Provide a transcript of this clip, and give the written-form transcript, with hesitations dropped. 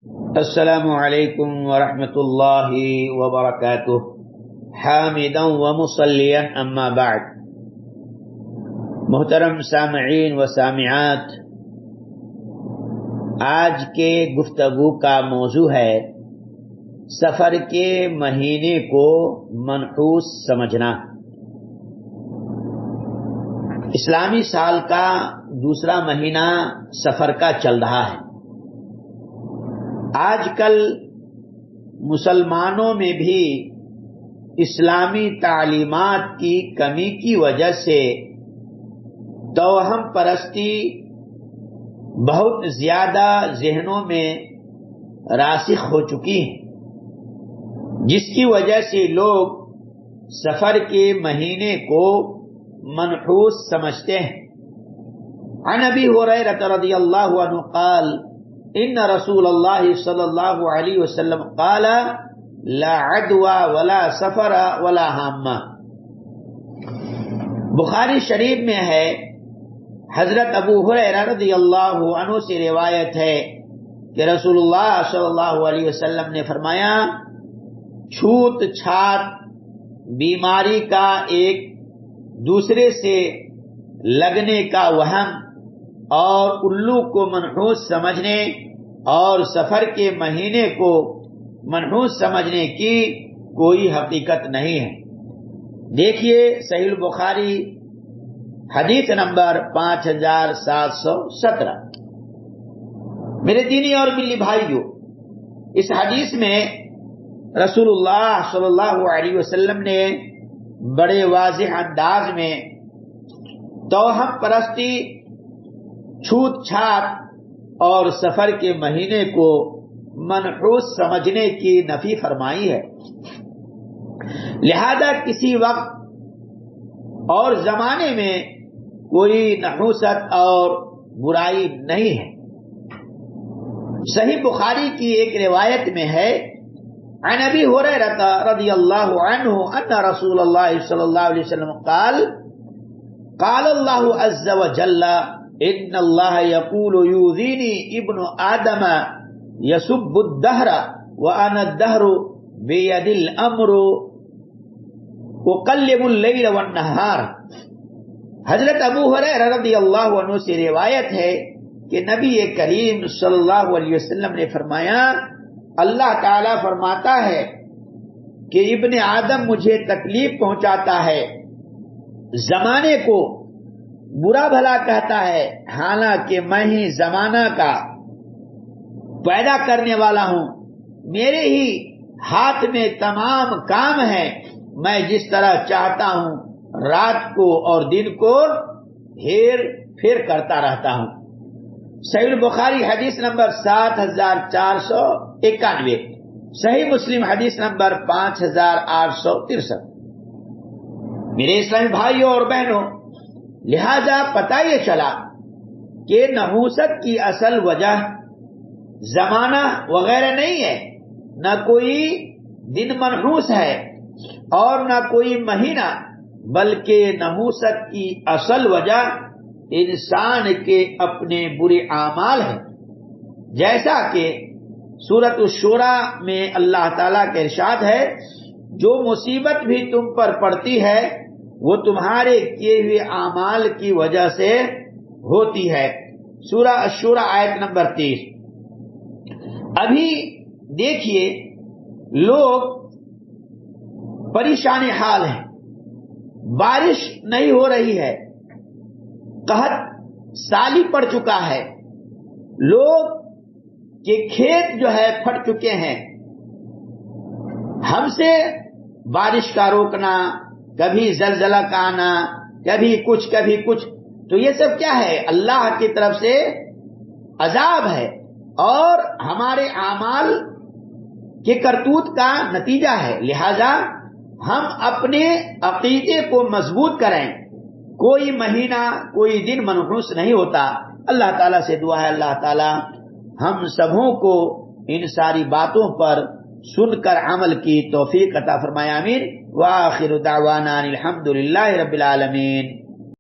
السلام علیکم ورحمۃ اللہ وبرکاتہ حامدا ومصلیا اما بعد۔ محترم سامعین و سامعات، آج کے گفتگو کا موضوع ہے سفر کے مہینے کو منحوس سمجھنا۔ اسلامی سال کا دوسرا مہینہ سفر کا چل رہا ہے۔ آج کل مسلمانوں میں بھی اسلامی تعلیمات کی کمی کی وجہ سے توہم پرستی بہت زیادہ ذہنوں میں راسخ ہو چکی ہے، جس کی وجہ سے لوگ سفر کے مہینے کو منحوس سمجھتے ہیں۔ عن ابی ہریرہ رضی اللہ عنہ قال ان رسول اللہ صلی اللہ علیہ وسلم قال لا عدوى ولا سفر ولا حامہ۔ بخاری شریف میں ہے، حضرت ابو ہریرہ رضی اللہ عنہ سے روایت ہے کہ رسول اللہ صلی اللہ علیہ وسلم نے فرمایا، چھوت چھات بیماری کا ایک دوسرے سے لگنے کا وہم اور الو کو منحوس سمجھنے اور سفر کے مہینے کو منحوس سمجھنے کی کوئی حقیقت نہیں ہے۔ دیکھیے صحیح البخاری حدیث نمبر 5717۔ میرے دینی اور ملی بھائیوں، اس حدیث میں رسول اللہ صلی اللہ علیہ وسلم نے بڑے واضح انداز میں توہم پرستی، چھوت چھات اور سفر کے مہینے کو منحوس سمجھنے کی نفی فرمائی ہے۔ لہذا کسی وقت اور زمانے میں کوئی نحوست اور برائی نہیں ہے۔ صحیح بخاری کی ایک روایت میں ہے، عن ابی ہریرہ رضی اللہ عنہ ان رسول اللہ صلی اللہ علیہ وسلم قال قال اللہ عز وجل ان اللہ یقول یؤذینی ابن آدم یسب الدہر وانا الدہر بید الامر اقلب اللیل والنہار۔ حضرت ابو ہریرہ رضی اللہ عنہ سے روایت ہے کہ نبی کریم صلی اللہ علیہ وسلم نے فرمایا، اللہ تعالی فرماتا ہے کہ ابن آدم مجھے تکلیف پہنچاتا ہے، زمانے کو برا بھلا کہتا ہے، حالانکہ میں ہی زمانہ کا پیدا کرنے والا ہوں، میرے ہی ہاتھ میں تمام کام ہے، میں جس طرح چاہتا ہوں رات کو اور دن کو ہیر پھیر کرتا رہتا ہوں۔ صحیح البخاری حدیث نمبر 7491، صحیح مسلم حدیث نمبر 5863۔ میرے اسلامی بھائیوں اور بہنوں، لہذا پتہ یہ چلا کہ نحوست کی اصل وجہ زمانہ وغیرہ نہیں ہے، نہ کوئی دن منحوس ہے اور نہ کوئی مہینہ، بلکہ نحوست کی اصل وجہ انسان کے اپنے برے اعمال ہیں۔ جیسا کہ سورۃ الشورى میں اللہ تعالیٰ کا ارشاد ہے، جو مصیبت بھی تم پر پڑتی ہے وہ تمہارے کیے ہوئے اعمال کی وجہ سے ہوتی ہے۔ سورہ الشورى آیت نمبر 30۔ ابھی دیکھیے لوگ پریشان حال ہیں، بارش نہیں ہو رہی ہے، قحط سالی پڑ چکا ہے، لوگ کے کھیت جو ہے پھٹ چکے ہیں۔ ہم سے بارش کا روکنا، کبھی زلزلہ کا آنا، کبھی کچھ کبھی کچھ، تو یہ سب کیا ہے؟ اللہ کی طرف سے عذاب ہے اور ہمارے اعمال کے کرتوت کا نتیجہ ہے۔ لہذا ہم اپنے عقیدے کو مضبوط کریں، کوئی مہینہ کوئی دن منحوس نہیں ہوتا۔ اللہ تعالیٰ سے دعا ہے اللہ تعالیٰ ہم سبوں کو ان ساری باتوں پر سن کر عمل کی توفیق عطا فرمائے، آمین۔ وآخر دعوانا الحمد للہ رب العالمین۔